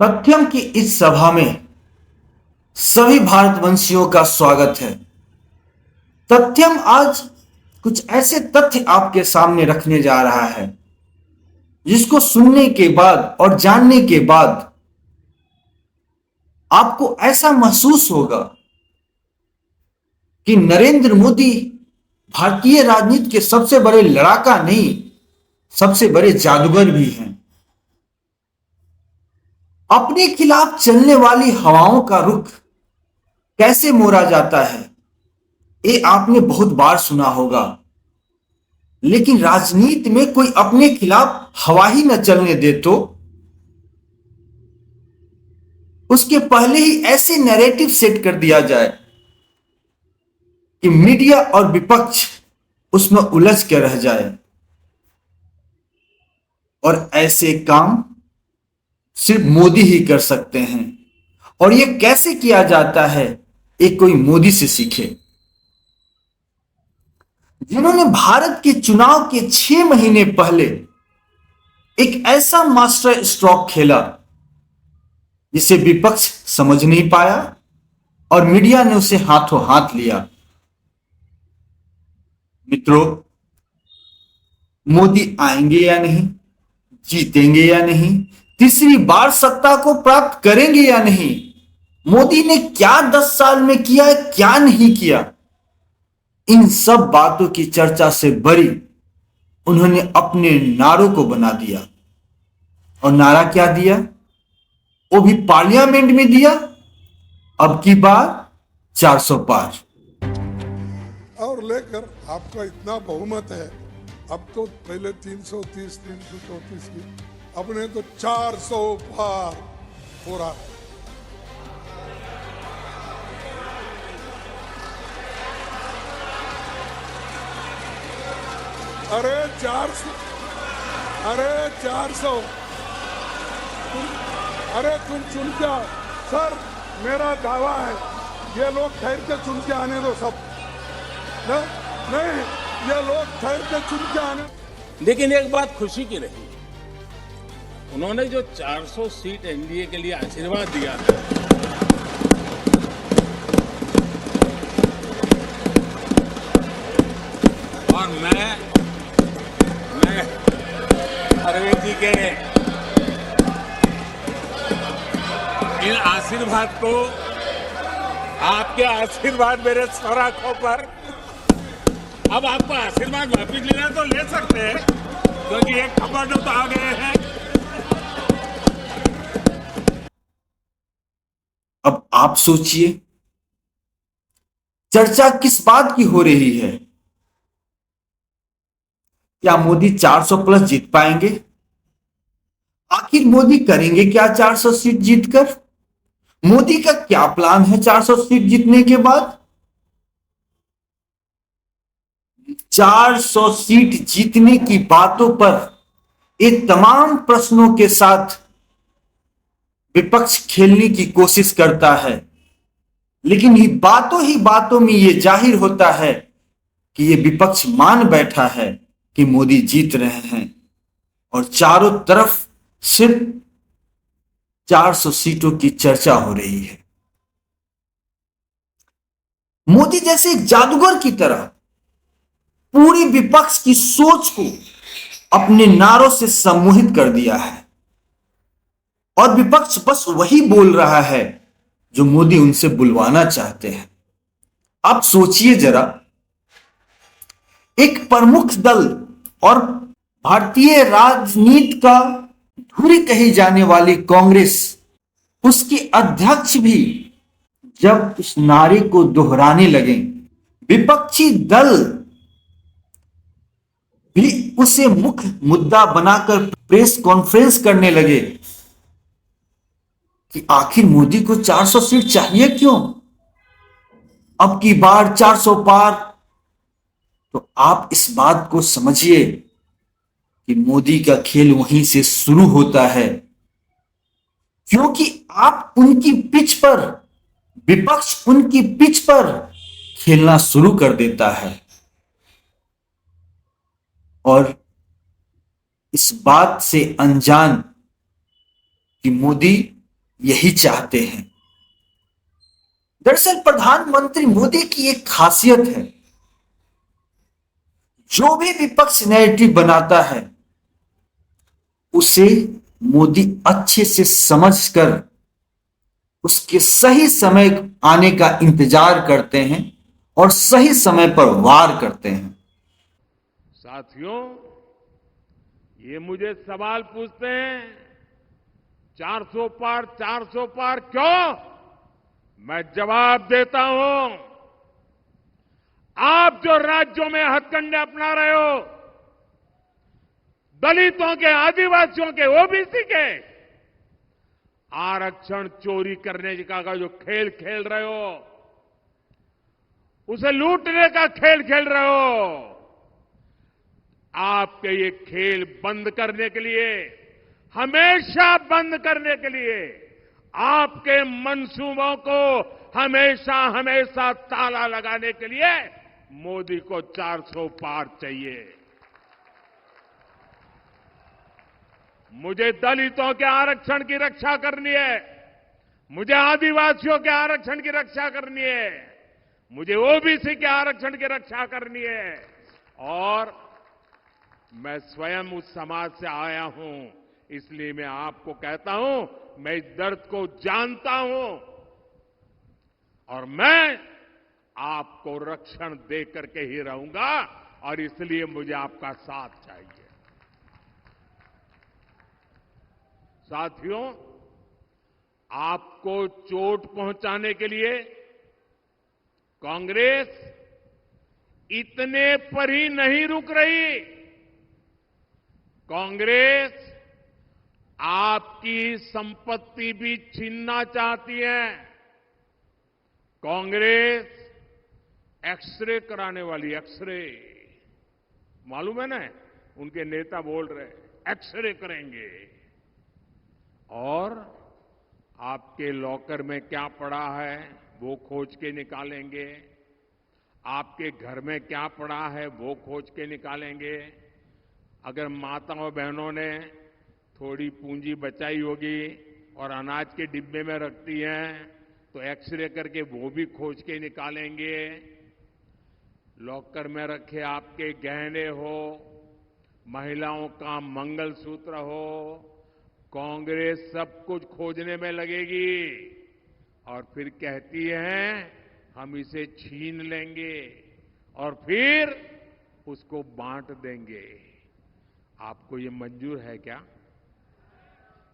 तथ्यम की इस सभा में सभी भारतवंशियों का स्वागत है। तथ्यम आज कुछ ऐसे तथ्य आपके सामने रखने जा रहा है जिसको सुनने के बाद और जानने के बाद आपको ऐसा महसूस होगा कि नरेंद्र मोदी भारतीय राजनीति के सबसे बड़े लड़ाका नहीं, सबसे बड़े जादूगर भी हैं। अपने खिलाफ चलने वाली हवाओं का रुख कैसे मोड़ा जाता है, ये आपने बहुत बार सुना होगा। लेकिन राजनीति में कोई अपने खिलाफ हवा ही न चलने दे तो उसके पहले ही ऐसे नैरेटिव सेट कर दिया जाए कि मीडिया और विपक्ष उसमें उलझ के रह जाए। और ऐसे काम सिर्फ मोदी ही कर सकते हैं। और ये कैसे किया जाता है, एक कोई मोदी से सीखे, जिन्होंने भारत के चुनाव के 6 महीने पहले एक ऐसा मास्टर स्ट्रोक खेला जिसे विपक्ष समझ नहीं पाया और मीडिया ने उसे हाथों हाथ लिया। मित्रों, मोदी आएंगे या नहीं, जीतेंगे या नहीं, तीसरी बार सत्ता को प्राप्त करेंगे या नहीं, मोदी ने क्या 10 साल में किया, क्या नहीं किया, इन सब बातों की चर्चा से बड़ी उन्होंने अपने नारों को बना दिया। और नारा क्या दिया, वो भी पार्लियामेंट में दिया, अब की बार 400 पार। और लेकर आपका इतना बहुमत है। अब तो पहले 330 334 की, अपने तो 400 पार हो रहा है। अरे 400, अरे 400, अरे तुम चुन के आओ सर, मेरा दावा है ये लोग ठहर के चुन के आने दो सब। नहीं, ये लोग ठहर के चुन के आने। लेकिन एक बात खुशी की रही, उन्होंने जो 400 सीट एनडीए के लिए आशीर्वाद दिया है, और मैं अरविंद जी के इन आशीर्वाद को, आपके आशीर्वाद मेरे सर आंखों पर, अब आपको आशीर्वाद वापिस लेना तो ले सकते हैं, क्योंकि एक खबर तो आ गए हैं। अब आप सोचिए, चर्चा किस बात की हो रही है? क्या मोदी 400 प्लस जीत पाएंगे? आखिर मोदी करेंगे क्या 400 सीट जीतकर? मोदी का क्या प्लान है 400 सीट जीतने के बाद? 400 सीट जीतने की बातों पर ये तमाम प्रश्नों के साथ विपक्ष खेलने की कोशिश करता है, लेकिन ही बातों में यह जाहिर होता है कि यह विपक्ष मान बैठा है कि मोदी जीत रहे हैं और चारों तरफ सिर्फ 400 सीटों की चर्चा हो रही है। मोदी जैसे एक जादूगर की तरह पूरी विपक्ष की सोच को अपने नारों से सम्मोहित कर दिया है और विपक्ष बस वही बोल रहा है जो मोदी उनसे बुलवाना चाहते हैं। आप सोचिए जरा, एक प्रमुख दल और भारतीय राजनीति का धुरी कही जाने वाली कांग्रेस, उसके अध्यक्ष भी जब उस नारे को दोहराने लगे, विपक्षी दल भी उसे मुख्य मुद्दा बनाकर प्रेस कॉन्फ्रेंस करने लगे कि आखिर मोदी को 400 सीट चाहिए क्यों, अब की बार 400 पार। तो आप इस बात को समझिए कि मोदी का खेल वहीं से शुरू होता है, क्योंकि आप उनकी पिच पर, विपक्ष उनकी पिच पर खेलना शुरू कर देता है। और इस बात से अनजान कि मोदी यही चाहते हैं। दरअसल प्रधानमंत्री मोदी की एक खासियत है, जो भी विपक्ष नैरेटिव बनाता है उसे मोदी अच्छे से समझकर उसके सही समय आने का इंतजार करते हैं और सही समय पर वार करते हैं। साथियों, ये मुझे सवाल पूछते हैं 400 पार क्यों? मैं जवाब देता हूं, आप जो राज्यों में हथकंडे अपना रहे हो, दलितों के, आदिवासियों के, ओबीसी के आरक्षण चोरी करने का जो खेल खेल रहे हो, उसे लूटने का खेल खेल रहे हो, आपके ये खेल बंद करने के लिए, हमेशा बंद करने के लिए, आपके मंसूबों को हमेशा हमेशा ताला लगाने के लिए मोदी को 400 पार चाहिए। मुझे दलितों के आरक्षण की रक्षा करनी है, मुझे आदिवासियों के आरक्षण की रक्षा करनी है, मुझे ओबीसी के आरक्षण की रक्षा करनी है, और मैं स्वयं उस समाज से आया हूं, इसलिए मैं आपको कहता हूं, मैं इस दर्द को जानता हूं और मैं आपको रक्षण दे करके ही रहूंगा, और इसलिए मुझे आपका साथ चाहिए। साथियों, आपको चोट पहुंचाने के लिए कांग्रेस इतने पर ही नहीं रुक रही। कांग्रेस आपकी संपत्ति भी छीनना चाहती है। कांग्रेस एक्सरे कराने वाली, एक्सरे मालूम है ना, उनके नेता बोल रहे एक्सरे करेंगे, और आपके लॉकर में क्या पड़ा है वो खोज के निकालेंगे, आपके घर में क्या पड़ा है वो खोज के निकालेंगे। अगर माताओं बहनों ने थोड़ी पूंजी बचाई होगी और अनाज के डिब्बे में रखती हैं तो एक्सरे करके वो भी खोज के निकालेंगे। लॉकर में रखे आपके गहने हो, महिलाओं का मंगलसूत्र हो, कांग्रेस सब कुछ खोजने में लगेगी और फिर कहती है हम इसे छीन लेंगे और फिर उसको बांट देंगे। आपको ये मंजूर है क्या?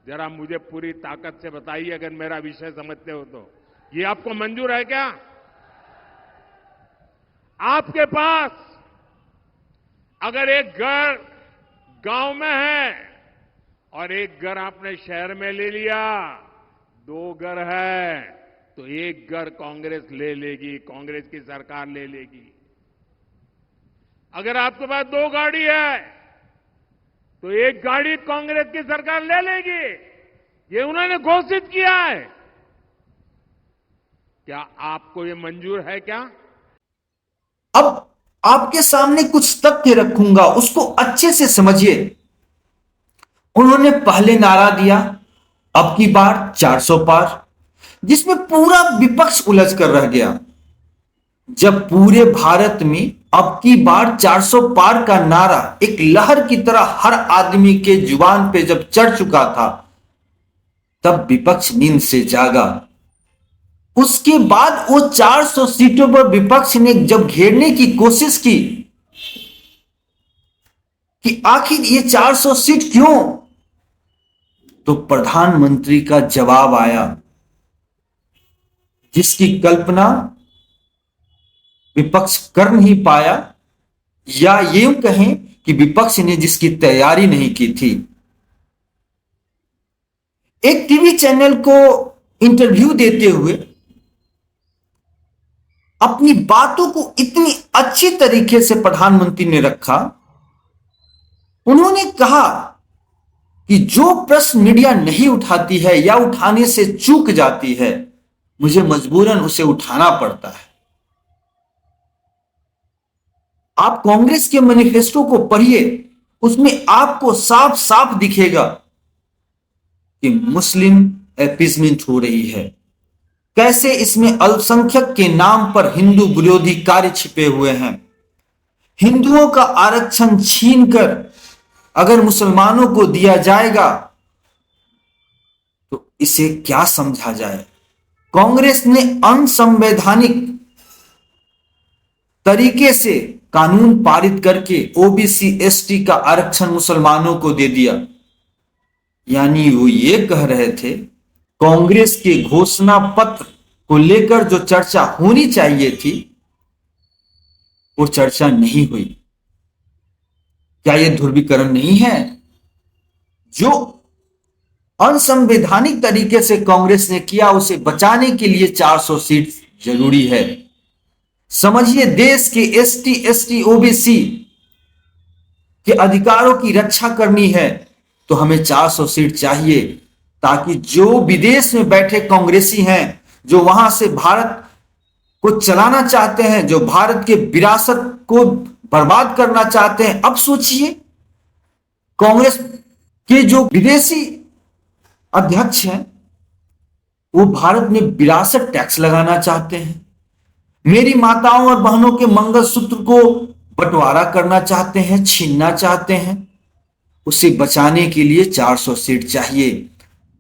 जरा मुझे पूरी ताकत से बताइए, अगर मेरा विषय समझते हो तो। ये आपको मंजूर है क्या? आपके पास अगर एक घर गांव में है और एक घर आपने शहर में ले लिया, दो घर है, तो एक घर कांग्रेस ले लेगी, कांग्रेस की सरकार ले लेगी। अगर आपके पास दो गाड़ी है तो एक गाड़ी कांग्रेस की सरकार ले लेगी। ये उन्होंने घोषित किया है। क्या आपको ये मंजूर है क्या? अब आपके सामने कुछ तथ्य रखूंगा, उसको अच्छे से समझिए। उन्होंने पहले नारा दिया अब की बार 400 पार, जिसमें पूरा विपक्ष उलझ कर रह गया। जब पूरे भारत में अब की बार 400 पार का नारा एक लहर की तरह हर आदमी के जुबान पे जब चढ़ चुका था, तब विपक्ष नींद से जागा। उसके बाद वो 400 सीटों पर विपक्ष ने जब घेरने की कोशिश की कि आखिर ये 400 सीट क्यों, तो प्रधानमंत्री का जवाब आया, जिसकी कल्पना विपक्ष कर नहीं पाया, या यूं कहें कि विपक्ष ने जिसकी तैयारी नहीं की थी। एक टीवी चैनल को इंटरव्यू देते हुए अपनी बातों को इतनी अच्छी तरीके से प्रधानमंत्री ने रखा। उन्होंने कहा कि जो प्रश्न मीडिया नहीं उठाती है या उठाने से चूक जाती है, मुझे मजबूरन उसे उठाना पड़ता है। आप कांग्रेस के मैनिफेस्टो को पढ़िए, उसमें आपको साफ साफ दिखेगा कि मुस्लिम अपीसमेंट हो रही है, कैसे इसमें अल्पसंख्यक के नाम पर हिंदू विरोधी कार्य छिपे हुए हैं। हिंदुओं का आरक्षण छीनकर अगर मुसलमानों को दिया जाएगा तो इसे क्या समझा जाए। कांग्रेस ने अनसंवैधानिक तरीके से कानून पारित करके ओबीसी एसटी का आरक्षण मुसलमानों को दे दिया। यानी वो ये कह रहे थे कांग्रेस के घोषणा पत्र को लेकर जो चर्चा होनी चाहिए थी वो चर्चा नहीं हुई। क्या यह ध्रुवीकरण नहीं है? जो अनसंवैधानिक तरीके से कांग्रेस ने किया उसे बचाने के लिए 400 सीट जरूरी है। समझिए, देश के एसटी एसटी ओबीसी के अधिकारों की रक्षा करनी है तो हमें 400 सीट चाहिए, ताकि जो विदेश में बैठे कांग्रेसी हैं, जो वहां से भारत को चलाना चाहते हैं, जो भारत के विरासत को बर्बाद करना चाहते हैं। अब सोचिए, कांग्रेस के जो विदेशी अध्यक्ष हैं वो भारत में विरासत टैक्स लगाना चाहते हैं, मेरी माताओं और बहनों के मंगलसूत्र को बंटवारा करना चाहते हैं, छीनना चाहते हैं। उसे बचाने के लिए 400 सीट चाहिए।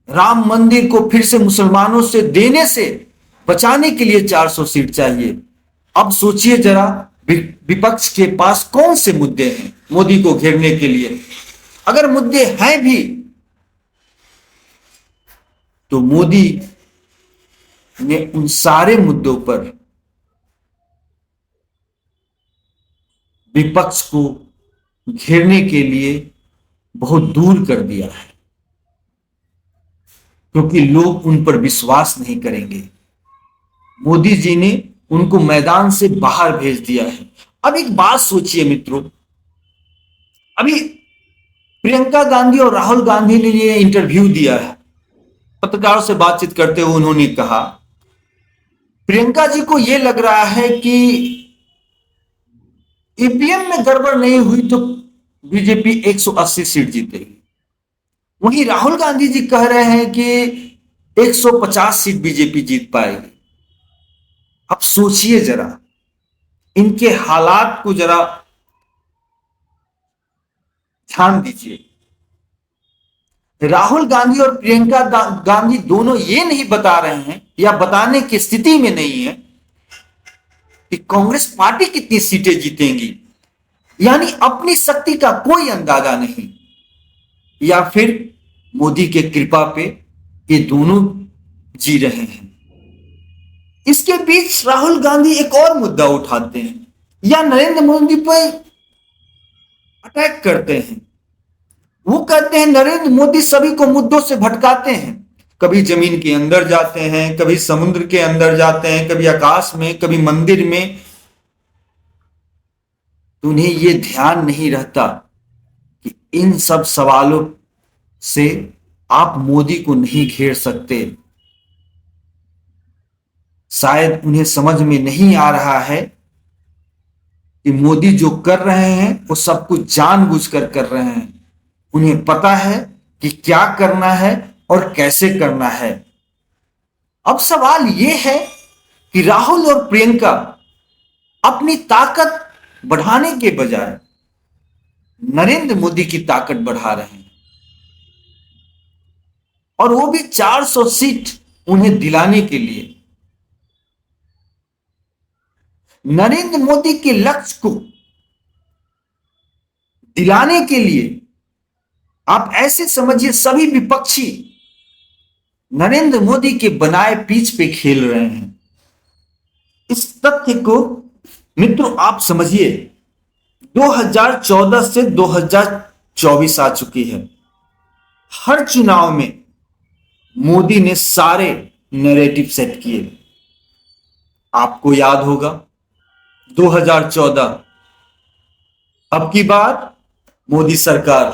राम मंदिर को फिर से मुसलमानों से देने से बचाने के लिए 400 सीट चाहिए। अब सोचिए जरा, विपक्ष के पास कौन से मुद्दे हैं मोदी को घेरने के लिए? अगर मुद्दे हैं भी तो मोदी ने उन सारे मुद्दों पर विपक्ष को घेरने के लिए बहुत दूर कर दिया है, क्योंकि लोग उन पर विश्वास नहीं करेंगे। मोदी जी ने उनको मैदान से बाहर भेज दिया है। अब एक बात सोचिए मित्रों, अभी प्रियंका गांधी और राहुल गांधी ने ये इंटरव्यू दिया है। पत्रकारों से बातचीत करते हुए उन्होंने कहा, प्रियंका जी को यह लग रहा है कि ईवीएम में गड़बड़ नहीं हुई तो बीजेपी 180 सीट जीतेगी। वहीं राहुल गांधी जी कह रहे हैं कि 150 सीट बीजेपी जीत पाएगी। अब सोचिए जरा, इनके हालात को जरा ध्यान दीजिए। राहुल गांधी और प्रियंका गांधी दोनों ये नहीं बता रहे हैं या बताने की स्थिति में नहीं है कि कांग्रेस पार्टी कितनी सीटें जीतेंगी, यानी अपनी शक्ति का कोई अंदाजा नहीं, या फिर मोदी के कृपा पे ये दोनों जी रहे हैं। इसके बीच राहुल गांधी एक और मुद्दा उठाते हैं या नरेंद्र मोदी पर अटैक करते हैं। वो कहते हैं नरेंद्र मोदी सभी को मुद्दों से भटकाते हैं, कभी जमीन के अंदर जाते हैं, कभी समुद्र के अंदर जाते हैं, कभी आकाश में, कभी मंदिर में। तो उन्हें ये ध्यान नहीं रहता कि इन सब सवालों से आप मोदी को नहीं घेर सकते। शायद उन्हें समझ में नहीं आ रहा है कि मोदी जो कर रहे हैं वो सब कुछ जानबूझकर कर रहे हैं। उन्हें पता है कि क्या करना है और कैसे करना है। अब सवाल यह है कि राहुल और प्रियंका अपनी ताकत बढ़ाने के बजाय नरेंद्र मोदी की ताकत बढ़ा रहे हैं, और वो भी 400 सीट उन्हें दिलाने के लिए। नरेंद्र मोदी के लक्ष्य को दिलाने के लिए आप ऐसे समझिए सभी विपक्षी नरेंद्र मोदी के बनाए पिच पे खेल रहे हैं। इस तथ्य को मित्रों आप समझिए, 2014 से 2024 आ चुकी है। हर चुनाव में मोदी ने सारे नैरेटिव सेट किए। आपको याद होगा 2014, अब की बार मोदी सरकार,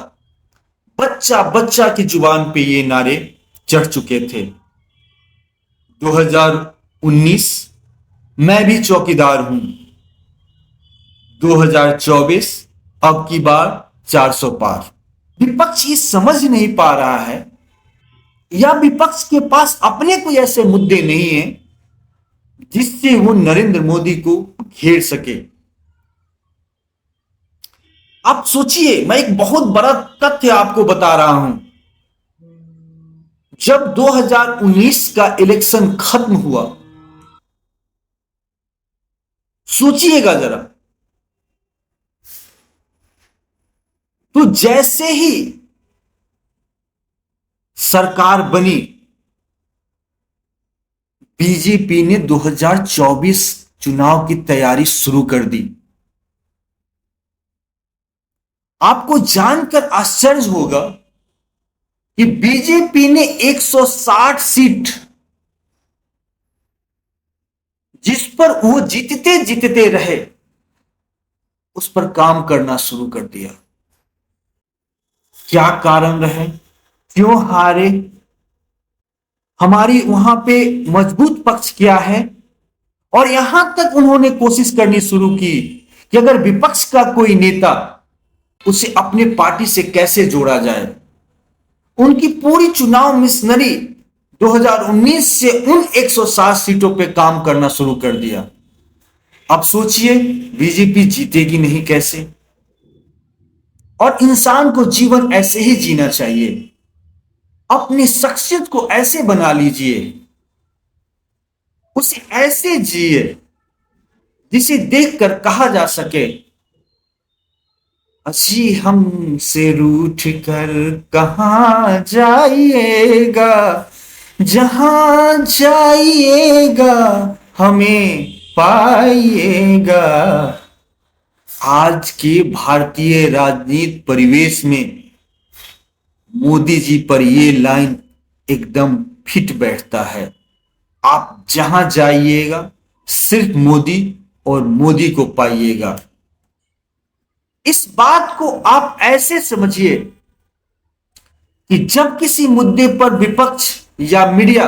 बच्चा बच्चा की जुबान पे ये नारे चढ़ चुके थे। 2019 मैं भी चौकीदार हूं, 2024 अब की बार 400 पार। विपक्ष ये समझ नहीं पा रहा है या विपक्ष के पास अपने कोई ऐसे मुद्दे नहीं है जिससे वो नरेंद्र मोदी को घेर सके। आप सोचिए, मैं एक बहुत बड़ा तथ्य आपको बता रहा हूं। जब 2019 का इलेक्शन खत्म हुआ, सोचिएगा जरा, तो जैसे ही सरकार बनी, बीजेपी ने 2024 चुनाव की तैयारी शुरू कर दी। आपको जानकर आश्चर्य होगा कि बीजेपी ने 160 सीट, जिस पर वो जीतते जीतते रहे, उस पर काम करना शुरू कर दिया। क्या कारण रहे, क्यों हारे, हमारी वहां पे मजबूत पक्ष क्या है, और यहां तक उन्होंने कोशिश करनी शुरू की कि अगर विपक्ष का कोई नेता, उसे अपने पार्टी से कैसे जोड़ा जाए। उनकी पूरी चुनाव मिशनरी 2019 से उन 160 सीटों पे काम करना शुरू कर दिया। अब सोचिए, बीजेपी जीतेगी नहीं कैसे। और इंसान को जीवन ऐसे ही जीना चाहिए, अपनी शख्सियत को ऐसे बना लीजिए, उसे ऐसे जिए जिसे देखकर कहा जा सके, हंसी हमसे रूठ कर कहां जाइएगा, जहां जाइएगा हमें पाइएगा। आज के भारतीय राजनीति परिवेश में मोदी जी पर यह लाइन एकदम फिट बैठता है। आप जहां जाइएगा सिर्फ मोदी और मोदी को पाइएगा। इस बात को आप ऐसे समझिए कि जब किसी मुद्दे पर विपक्ष या मीडिया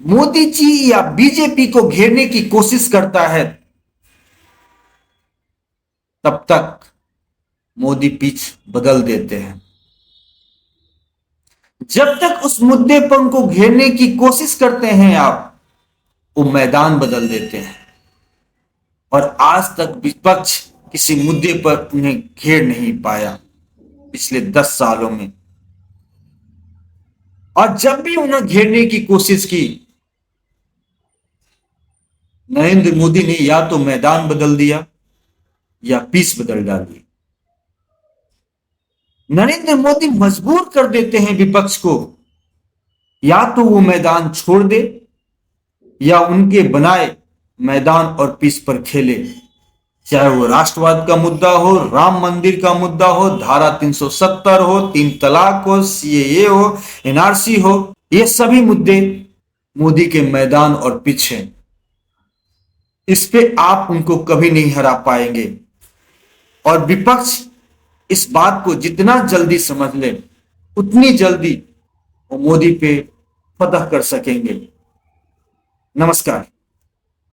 मोदी जी या बीजेपी को घेरने की कोशिश करता है, तब तक मोदी पीछ बदल देते हैं। जब तक उस मुद्दे पर उनको घेरने की कोशिश करते हैं आप, वो मैदान बदल देते हैं। और आज तक विपक्ष किसी मुद्दे पर उन्हें घेर नहीं पाया पिछले 10 सालों में। और जब भी उन्हें घेरने की कोशिश की, नरेंद्र मोदी ने या तो मैदान बदल दिया या पीस बदल डाली। नरेंद्र मोदी मजबूर कर देते हैं विपक्ष को, या तो वो मैदान छोड़ दे या उनके बनाए मैदान और पीस पर खेले। चाहे वो राष्ट्रवाद का मुद्दा हो, राम मंदिर का मुद्दा हो, धारा 370 हो, 3 तलाक हो, सीएए हो, एनआरसी हो, ये सभी मुद्दे मोदी के मैदान और पिच हैं। इस पे आप उनको कभी नहीं हरा पाएंगे। और विपक्ष इस बात को जितना जल्दी समझ ले, उतनी जल्दी वो मोदी पे फतह कर सकेंगे। नमस्कार।